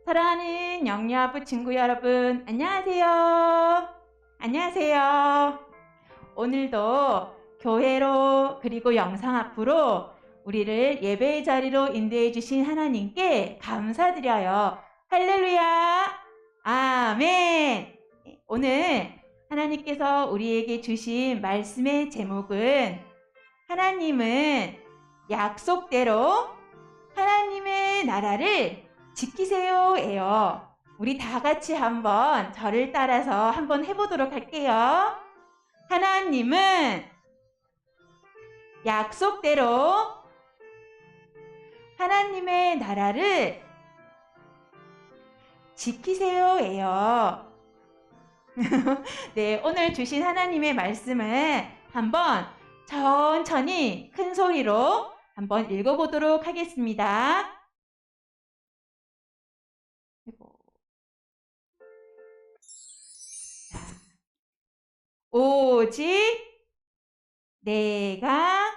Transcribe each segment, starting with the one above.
사랑하는 영유아부 친구 여러분, 안녕하세요. 안녕하세요. 오늘도 교회로 그리고 영상 앞으로 우리를 예배의 자리로 인도해 주신 하나님께 감사드려요. 할렐루야. 아멘. 오늘 하나님께서 우리에게 주신 말씀의 제목은 하나님은 약속대로 하나님의 나라를 지키세요예요. 우리 다 같이 한번 저를 따라서 한번 해보도록 할게요. 하나님은 약속대로 하나님의 나라를 지키세요예요. 네, 오늘 주신 하나님의 말씀을 한번 천천히 큰 소리로 한번 읽어보도록 하겠습니다. 오직 내가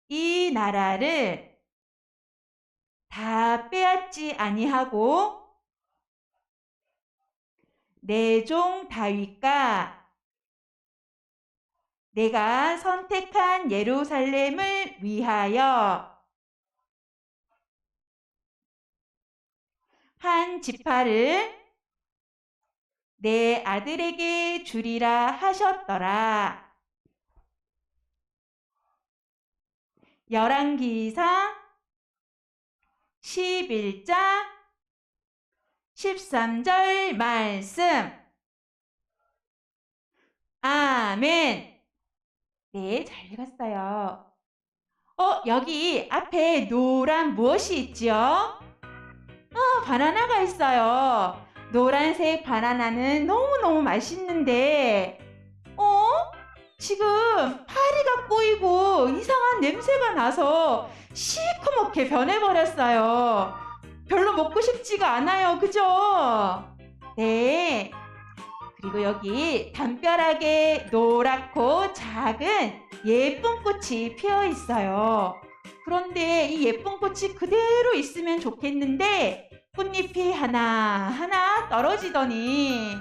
이 나라를 다 빼앗지 아니하고 내 종 다윗과 내가 선택한 예루살렘을 위하여 한 지파를 내 아들에게 주리라 하셨더라. 열왕기상 11장 13절 말씀. 아멘. 네, 잘 읽었어요. 여기 앞에 노란 무엇이 있지요? 바나나가 있어요. 노란색 바나나는 너무너무 맛있는데 지금 파리가 꼬이고 이상한 냄새가 나서 시커멓게 변해버렸어요. 별로 먹고 싶지가 않아요. 그죠? 네. 그리고 여기 담벼락에 노랗고 작은 예쁜 꽃이 피어 있어요. 그런데 이 예쁜 꽃이 그대로 있으면 좋겠는데 꽃잎이 하나하나 떨어지더니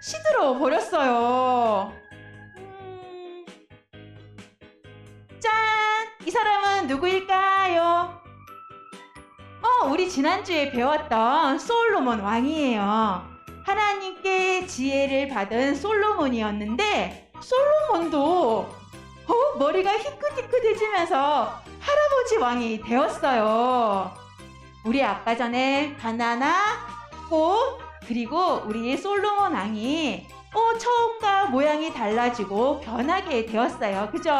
시들어 버렸어요. 짠! 이 사람은 누구일까요? 우리 지난주에 배웠던 솔로몬 왕이에요. 하나님께 지혜를 받은 솔로몬이었는데 솔로몬도 머리가 희끗희끗해지면서 할아버지 왕이 되었어요. 우리 아까 전에 바나나, 꽃, 그리고 우리 솔로몬 왕이 처음과 모양이 달라지고 변하게 되었어요. 그죠?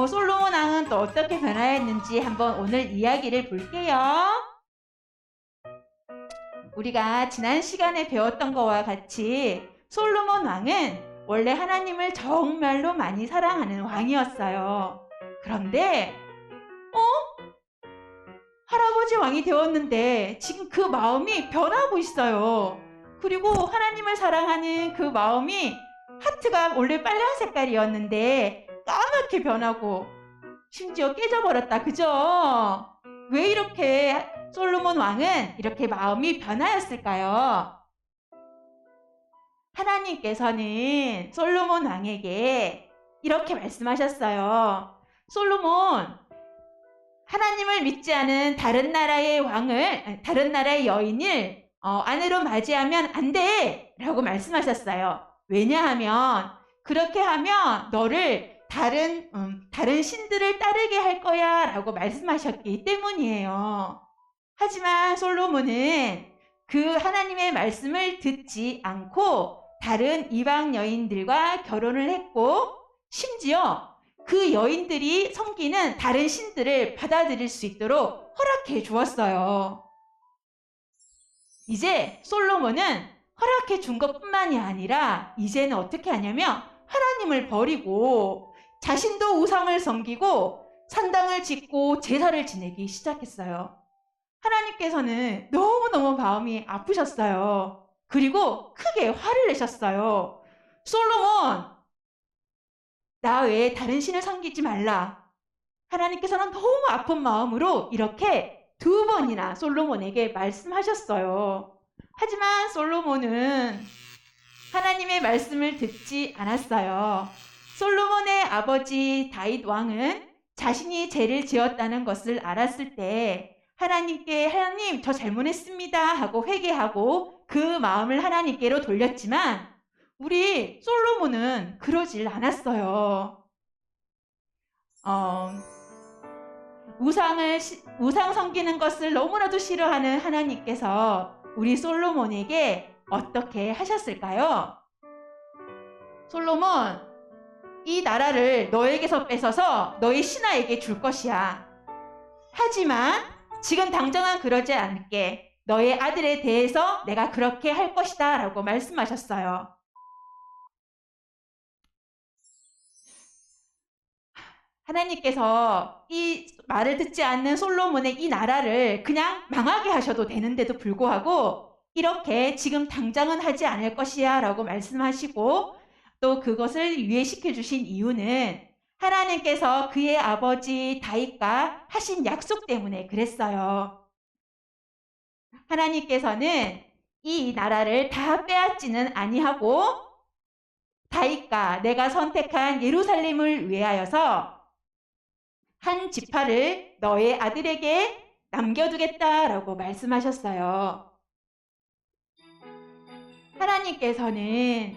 솔로몬 왕은 또 어떻게 변화했는지 한번 오늘 이야기를 볼게요. 우리가 지난 시간에 배웠던 것과 같이 솔로몬 왕은 원래 하나님을 정말로 많이 사랑하는 왕이었어요. 그런데 할아버지 왕이 되었는데 지금 그 마음이 변하고 있어요. 그리고 하나님을 사랑하는 그 마음이 하트가 원래 빨간 색깔이었는데 까맣게 변하고 심지어 깨져버렸다. 그죠? 왜 이렇게 솔로몬 왕은 이렇게 마음이 변하였을까요? 하나님께서는 솔로몬 왕에게 이렇게 말씀하셨어요. 솔로몬, 하나님을 믿지 않은 다른 나라의 여인을 아내로 맞이하면 안 돼! 라고 말씀하셨어요. 왜냐하면 그렇게 하면 너를 다른 신들을 따르게 할 거야 라고 말씀하셨기 때문이에요. 하지만 솔로몬은 그 하나님의 말씀을 듣지 않고 다른 이방 여인들과 결혼을 했고 심지어 그 여인들이 섬기는 다른 신들을 받아들일 수 있도록 허락해 주었어요. 이제 솔로몬은 허락해 준 것뿐만이 아니라 이제는 어떻게 하냐면 하나님을 버리고 자신도 우상을 섬기고 산당을 짓고 제사를 지내기 시작했어요. 하나님께서는 너무너무 마음이 아프셨어요. 그리고 크게 화를 내셨어요. 솔로몬, 나 외에 다른 신을 섬기지 말라. 하나님께서는 너무 아픈 마음으로 이렇게 2번이나 솔로몬에게 말씀하셨어요. 하지만 솔로몬은 하나님의 말씀을 듣지 않았어요. 솔로몬의 아버지 다윗 왕은 자신이 죄를 지었다는 것을 알았을 때 하나님께 하나님 저 잘못했습니다 하고 회개하고 그 마음을 하나님께로 돌렸지만 우리 솔로몬은 그러질 않았어요. 우상 섬기는 것을 너무나도 싫어하는 하나님께서 우리 솔로몬에게 어떻게 하셨을까요? 솔로몬, 이 나라를 너에게서 뺏어서 너의 신하에게 줄 것이야. 하지만 지금 당장은 그러지 않게 너의 아들에 대해서 내가 그렇게 할 것이다 라고 말씀하셨어요. 하나님께서 이 말을 듣지 않는 솔로몬의 이 나라를 그냥 망하게 하셔도 되는데도 불구하고 이렇게 지금 당장은 하지 않을 것이야 라고 말씀하시고 또 그것을 유예시켜 주신 이유는 하나님께서 그의 아버지 다윗과 하신 약속 때문에 그랬어요. 하나님께서는 이 나라를 다 빼앗지는 아니하고 다윗과 내가 선택한 예루살렘을 위하여서 한 지파를 너의 아들에게 남겨두겠다라고 말씀하셨어요. 하나님께서는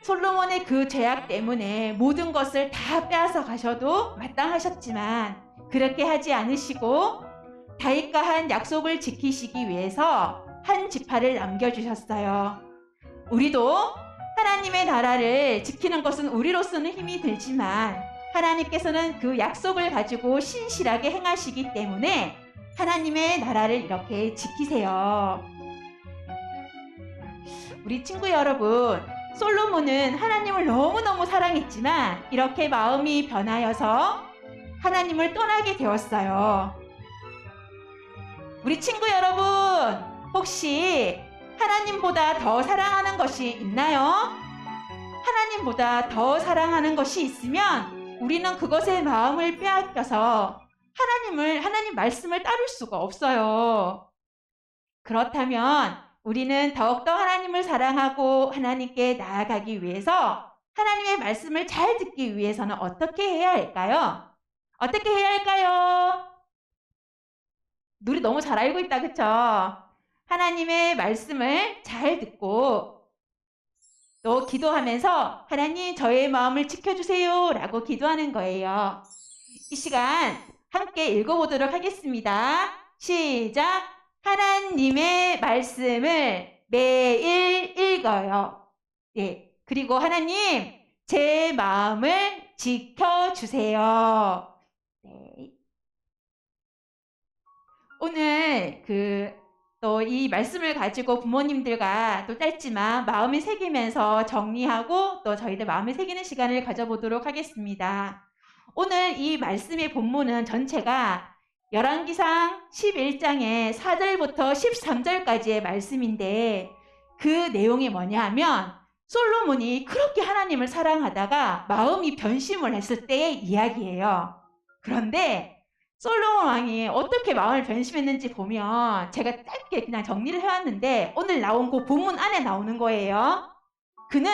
솔로몬의 그 죄악 때문에 모든 것을 다 빼앗아 가셔도 마땅하셨지만 그렇게 하지 않으시고 다윗과 한 약속을 지키시기 위해서 한 지파를 남겨주셨어요. 우리도 하나님의 나라를 지키는 것은 우리로서는 힘이 들지만 하나님께서는 그 약속을 가지고 신실하게 행하시기 때문에 하나님의 나라를 이렇게 지키세요. 우리 친구 여러분, 솔로몬은 하나님을 너무너무 사랑했지만 이렇게 마음이 변하여서 하나님을 떠나게 되었어요. 우리 친구 여러분, 혹시 하나님보다 더 사랑하는 것이 있나요? 하나님보다 더 사랑하는 것이 있으면 우리는 그것에 마음을 빼앗겨서 하나님 말씀을 따를 수가 없어요. 그렇다면 우리는 더욱더 하나님을 사랑하고 하나님께 나아가기 위해서 하나님의 말씀을 잘 듣기 위해서는 어떻게 해야 할까요? 어떻게 해야 할까요? 우리 너무 잘 알고 있다, 그쵸? 하나님의 말씀을 잘 듣고 또 기도하면서 하나님 저의 마음을 지켜주세요 라고 기도하는 거예요. 이 시간 함께 읽어보도록 하겠습니다. 시작! 하나님의 말씀을 매일 읽어요. 네, 그리고 하나님 제 마음을 지켜주세요. 네. 오늘 또 이 말씀을 가지고 부모님들과 또 짧지만 마음에 새기면서 정리하고 또 저희들 마음에 새기는 시간을 가져보도록 하겠습니다. 오늘 이 말씀의 본문은 전체가 열왕기상 11장의 4절부터 13절까지의 말씀인데 그 내용이 뭐냐 하면 솔로몬이 그렇게 하나님을 사랑하다가 마음이 변심을 했을 때의 이야기예요. 그런데 솔로몬 왕이 어떻게 마음을 변심했는지 보면 제가 짧게 그냥 정리를 해왔는데 오늘 나온 그 본문 안에 나오는 거예요. 그는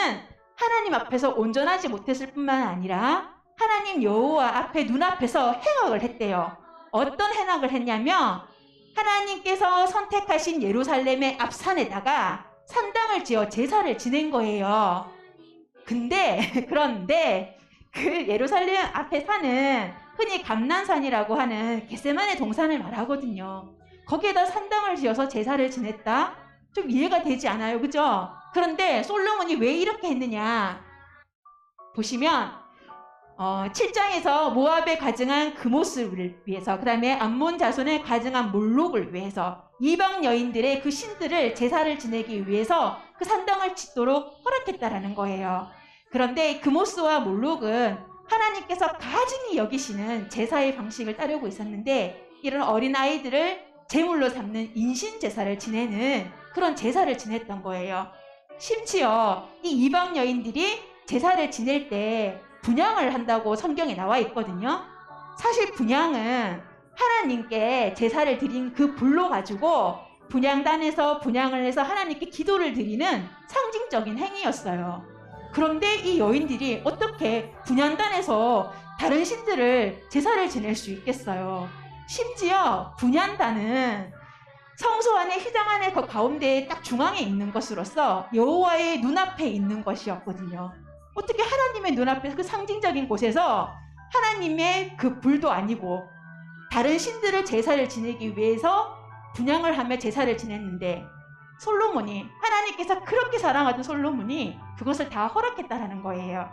하나님 앞에서 온전하지 못했을 뿐만 아니라 하나님 여호와 앞에 눈앞에서 행악을 했대요. 어떤 행악을 했냐면 하나님께서 선택하신 예루살렘의 앞산에다가 산당을 지어 제사를 지낸 거예요. 그런데 그 예루살렘 앞에 산은 흔히 감난산이라고 하는 겟세마네 동산을 말하거든요. 거기에다 산당을 지어서 제사를 지냈다? 좀 이해가 되지 않아요, 그죠? 그런데 솔로몬이 왜 이렇게 했느냐? 보시면 7장에서 모압에 가증한 그모스를 위해서, 그 다음에 암몬 자손에 가증한 몰록을 위해서 이방 여인들의 그 신들을 제사를 지내기 위해서 그 산당을 짓도록 허락했다라는 거예요. 그런데 그모스와 몰록은 하나님께서 가증히 여기시는 제사의 방식을 따르고 있었는데 이런 어린아이들을 제물로 삼는 인신 제사를 지내는 그런 제사를 지냈던 거예요. 심지어 이 이방 여인들이 제사를 지낼 때 분향을 한다고 성경에 나와 있거든요. 사실 분향은 하나님께 제사를 드린 그 불로 가지고 분향단에서 분향을 해서 하나님께 기도를 드리는 상징적인 행위였어요. 그런데 이 여인들이 어떻게 분향단에서 다른 신들을 제사를 지낼 수 있겠어요? 심지어 분향단은 성소 안에 휘장 안에 그 가운데 딱 중앙에 있는 것으로서 여호와의 눈앞에 있는 것이었거든요. 어떻게 하나님의 눈앞에 그 상징적인 곳에서 하나님의 그 불도 아니고 다른 신들을 제사를 지내기 위해서 분향을 하며 제사를 지냈는데 솔로몬이, 하나님께서 그렇게 사랑하던 솔로몬이 그것을 다 허락했다라는 거예요.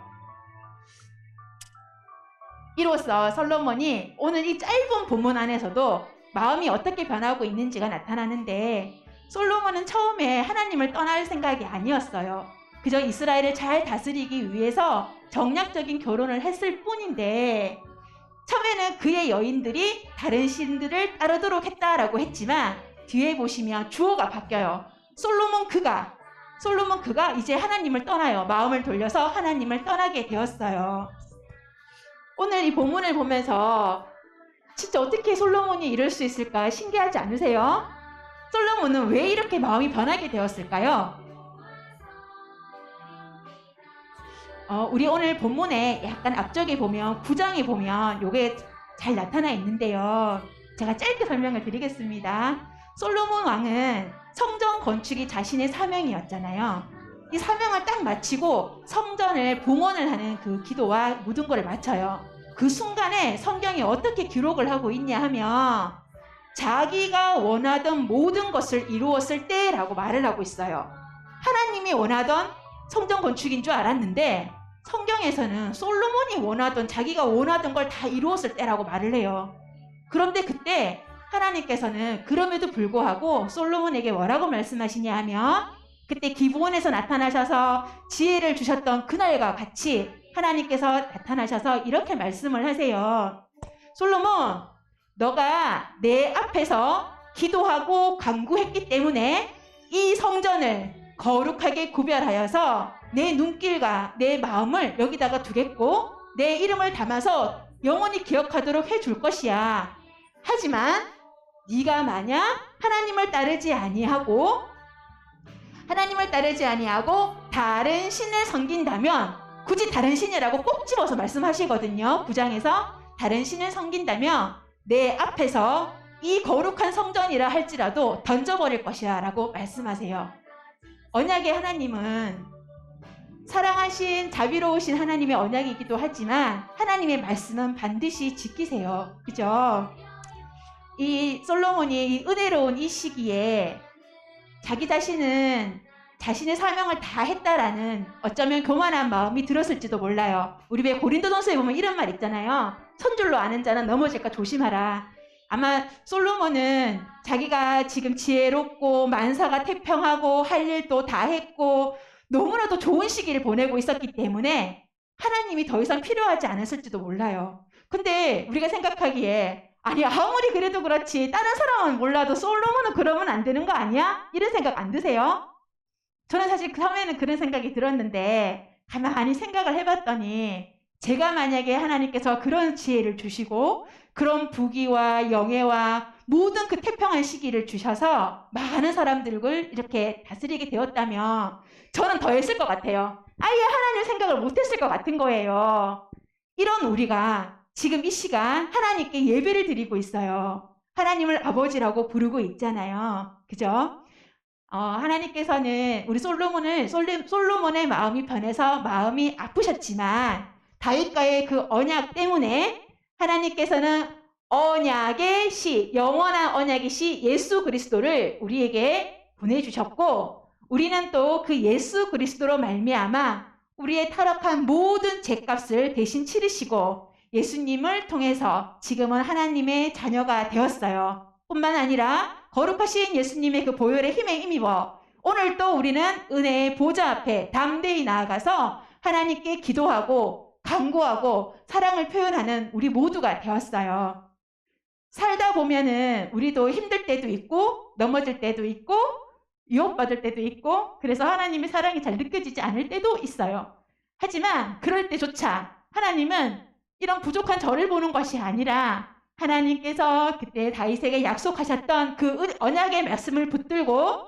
이로써 솔로몬이 오늘 이 짧은 본문 안에서도 마음이 어떻게 변하고 있는지가 나타나는데, 솔로몬은 처음에 하나님을 떠날 생각이 아니었어요. 그저 이스라엘을 잘 다스리기 위해서 정략적인 결혼을 했을 뿐인데, 처음에는 그의 여인들이 다른 신들을 따르도록 했다라고 했지만 뒤에 보시면 주어가 바뀌어요. 솔로몬 그가 이제 하나님을 떠나요. 마음을 돌려서 하나님을 떠나게 되었어요. 오늘 이 본문을 보면서 진짜 어떻게 솔로몬이 이럴 수 있을까 신기하지 않으세요? 솔로몬은 왜 이렇게 마음이 변하게 되었을까요? 우리 오늘 본문에 약간 앞쪽에 보면 9장에 보면 이게 잘 나타나 있는데요. 제가 짧게 설명을 드리겠습니다. 솔로몬 왕은 성전 건축이 자신의 사명이었잖아요. 이 사명을 딱 마치고 성전을 봉헌을 하는 그 기도와 모든 것을 마쳐요. 그 순간에 성경이 어떻게 기록을 하고 있냐 하면 자기가 원하던 모든 것을 이루었을 때라고 말을 하고 있어요. 하나님이 원하던 성전 건축인 줄 알았는데 성경에서는 솔로몬이 원하던, 자기가 원하던 걸 다 이루었을 때라고 말을 해요. 그런데 그때 하나님께서는 그럼에도 불구하고 솔로몬에게 뭐라고 말씀하시냐 하면 그때 기브온에서 나타나셔서 지혜를 주셨던 그날과 같이 하나님께서 나타나셔서 이렇게 말씀을 하세요. 솔로몬, 너가 내 앞에서 기도하고 간구했기 때문에 이 성전을 거룩하게 구별하여서 내 눈길과 내 마음을 여기다가 두겠고 내 이름을 담아서 영원히 기억하도록 해줄 것이야. 하지만 네가 만약 하나님을 따르지 아니하고 다른 신을 섬긴다면, 굳이 다른 신이라고 꼭 집어서 말씀하시거든요. 9장에서 다른 신을 섬긴다면 내 앞에서 이 거룩한 성전이라 할지라도 던져버릴 것이야 라고 말씀하세요. 언약의 하나님은 사랑하신 자비로우신 하나님의 언약이기도 하지만 하나님의 말씀은 반드시 지키세요. 그죠? 이 솔로몬이 이 은혜로운 이 시기에 자기 자신은 자신의 사명을 다 했다라는 어쩌면 교만한 마음이 들었을지도 몰라요. 우리 왜 고린도전서에 보면 이런 말 있잖아요. 손줄로 아는 자는 넘어질까 조심하라. 아마 솔로몬은 자기가 지금 지혜롭고 만사가 태평하고 할 일도 다 했고 너무나도 좋은 시기를 보내고 있었기 때문에 하나님이 더 이상 필요하지 않았을지도 몰라요. 근데 우리가 생각하기에 아니 아무리 그래도 그렇지 다른 사람은 몰라도 솔로몬은 그러면 안 되는 거 아니야? 이런 생각 안 드세요? 저는 사실 그 처음에는 그런 생각이 들었는데 가만히 생각을 해봤더니 제가 만약에 하나님께서 그런 지혜를 주시고 그런 부귀와 영예와 모든 그 태평한 시기를 주셔서 많은 사람들을 이렇게 다스리게 되었다면 저는 더 했을 것 같아요. 아예 하나님 생각을 못했을 것 같은 거예요. 이런 우리가 지금 이 시간 하나님께 예배를 드리고 있어요. 하나님을 아버지라고 부르고 있잖아요. 그죠? 하나님께서는 우리 솔로몬의 마음이 변해서 마음이 아프셨지만 다윗과의 그 언약 때문에 하나님께서는 언약의 시, 영원한 언약의 시 예수 그리스도를 우리에게 보내주셨고 우리는 또 그 예수 그리스도로 말미암아 우리의 타락한 모든 죄값을 대신 치르시고 예수님을 통해서 지금은 하나님의 자녀가 되었어요. 뿐만 아니라 거룩하신 예수님의 그 보혈의 힘에 힘입어 오늘 또 우리는 은혜의 보좌 앞에 담대히 나아가서 하나님께 기도하고 간구하고 사랑을 표현하는 우리 모두가 되었어요. 살다 보면은 우리도 힘들 때도 있고 넘어질 때도 있고 유혹받을 때도 있고 그래서 하나님의 사랑이 잘 느껴지지 않을 때도 있어요. 하지만 그럴 때조차 하나님은 이런 부족한 저를 보는 것이 아니라 하나님께서 그때 다윗에게 약속하셨던 그 언약의 말씀을 붙들고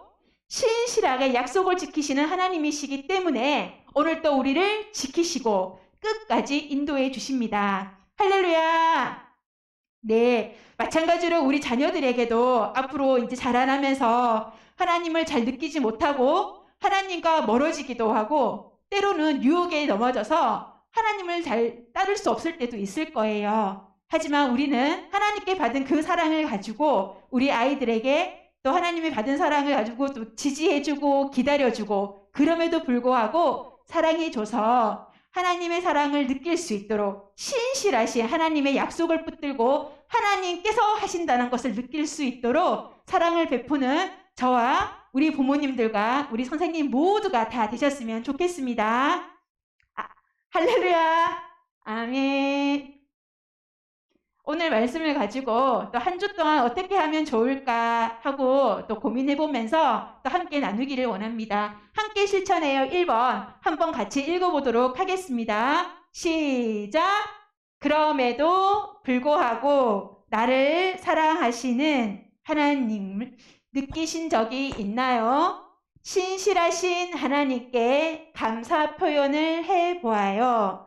신실하게 약속을 지키시는 하나님이시기 때문에 오늘 또 우리를 지키시고 끝까지 인도해 주십니다. 할렐루야! 네, 마찬가지로 우리 자녀들에게도 앞으로 이제 자라나면서 하나님을 잘 느끼지 못하고 하나님과 멀어지기도 하고 때로는 유혹에 넘어져서 하나님을 잘 따를 수 없을 때도 있을 거예요. 하지만 우리는 하나님께 받은 그 사랑을 가지고 우리 아이들에게 또 하나님이 받은 사랑을 가지고 또 지지해주고 기다려주고 그럼에도 불구하고 사랑해줘서 하나님의 사랑을 느낄 수 있도록 신실하신 하나님의 약속을 붙들고 하나님께서 하신다는 것을 느낄 수 있도록 사랑을 베푸는 저와 우리 부모님들과 우리 선생님 모두가 다 되셨으면 좋겠습니다. 할렐루야. 아멘. 오늘 말씀을 가지고 또 한 주 동안 어떻게 하면 좋을까 하고 또 고민해보면서 또 함께 나누기를 원합니다. 함께 실천해요. 1번 한번 같이 읽어보도록 하겠습니다. 시작! 그럼에도 불구하고 나를 사랑하시는 하나님을 느끼신 적이 있나요? 신실하신 하나님께 감사 표현을 해보아요.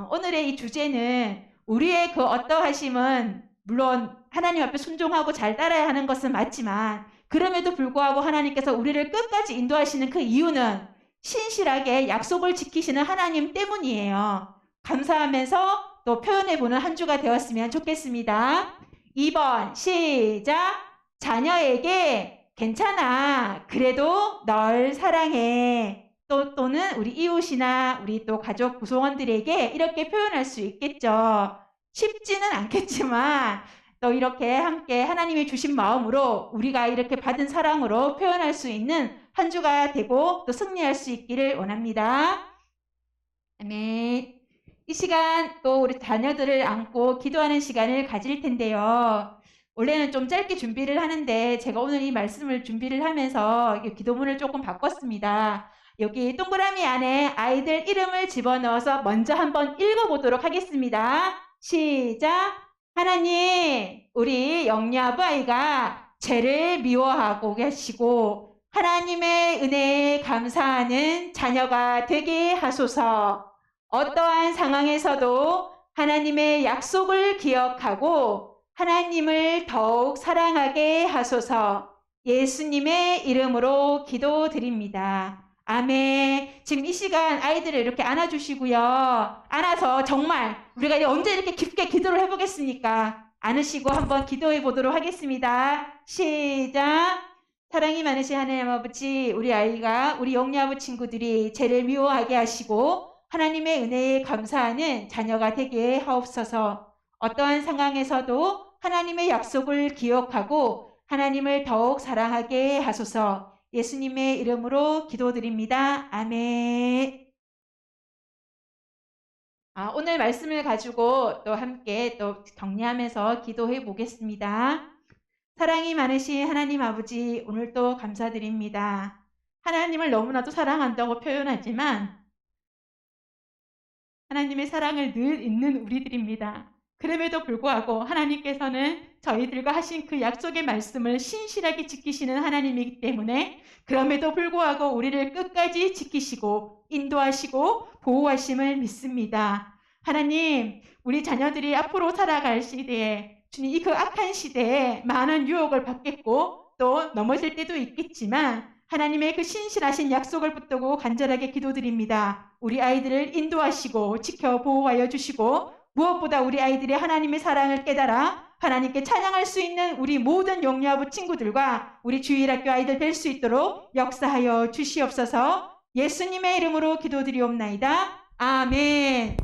오늘의 이 주제는 우리의 그 어떠하심은 물론 하나님 앞에 순종하고 잘 따라야 하는 것은 맞지만 그럼에도 불구하고 하나님께서 우리를 끝까지 인도하시는 그 이유는 신실하게 약속을 지키시는 하나님 때문이에요. 감사하면서 또 표현해보는 한 주가 되었으면 좋겠습니다. 2번 시작! 자녀에게 괜찮아. 그래도 널 사랑해. 또는 우리 이웃이나 우리 또 가족 구성원들에게 이렇게 표현할 수 있겠죠. 쉽지는 않겠지만 또 이렇게 함께 하나님이 주신 마음으로 우리가 이렇게 받은 사랑으로 표현할 수 있는 한 주가 되고 또 승리할 수 있기를 원합니다. 아멘. 이 시간 또 우리 자녀들을 안고 기도하는 시간을 가질 텐데요. 원래는 좀 짧게 준비를 하는데 제가 오늘 이 말씀을 준비를 하면서 기도문을 조금 바꿨습니다. 여기 동그라미 안에 아이들 이름을 집어넣어서 먼저 한번 읽어보도록 하겠습니다. 시작! 하나님, 우리 영리아부 아이가 죄를 미워하고 계시고 하나님의 은혜에 감사하는 자녀가 되게 하소서. 어떠한 상황에서도 하나님의 약속을 기억하고 하나님을 더욱 사랑하게 하소서. 예수님의 이름으로 기도드립니다. 아멘. 지금 이 시간 아이들을 이렇게 안아주시고요. 안아서 정말 우리가 언제 이렇게 깊게 기도를 해보겠습니까? 안으시고 한번 기도해 보도록 하겠습니다. 시작! 사랑이 많으신 하나님 아버지, 우리 아이가 우리 영리아부 친구들이 죄를 미워하게 하시고 하나님의 은혜에 감사하는 자녀가 되게 하옵소서. 어떠한 상황에서도 하나님의 약속을 기억하고 하나님을 더욱 사랑하게 하소서. 예수님의 이름으로 기도드립니다. 아멘. 오늘 말씀을 가지고 또 함께 또 격려하면서 기도해 보겠습니다. 사랑이 많으신 하나님 아버지, 오늘도 감사드립니다. 하나님을 너무나도 사랑한다고 표현하지만 하나님의 사랑을 늘 잊는 우리들입니다. 그럼에도 불구하고 하나님께서는 저희들과 하신 그 약속의 말씀을 신실하게 지키시는 하나님이기 때문에 그럼에도 불구하고 우리를 끝까지 지키시고 인도하시고 보호하심을 믿습니다. 하나님, 우리 자녀들이 앞으로 살아갈 시대에 주님, 이 그 악한 시대에 많은 유혹을 받겠고 또 넘어질 때도 있겠지만 하나님의 그 신실하신 약속을 붙들고 간절하게 기도드립니다. 우리 아이들을 인도하시고 지켜 보호하여 주시고 무엇보다 우리 아이들의 하나님의 사랑을 깨달아 하나님께 찬양할 수 있는 우리 모든 영리아부 친구들과 우리 주일학교 아이들 될 수 있도록 역사하여 주시옵소서. 예수님의 이름으로 기도드리옵나이다. 아멘.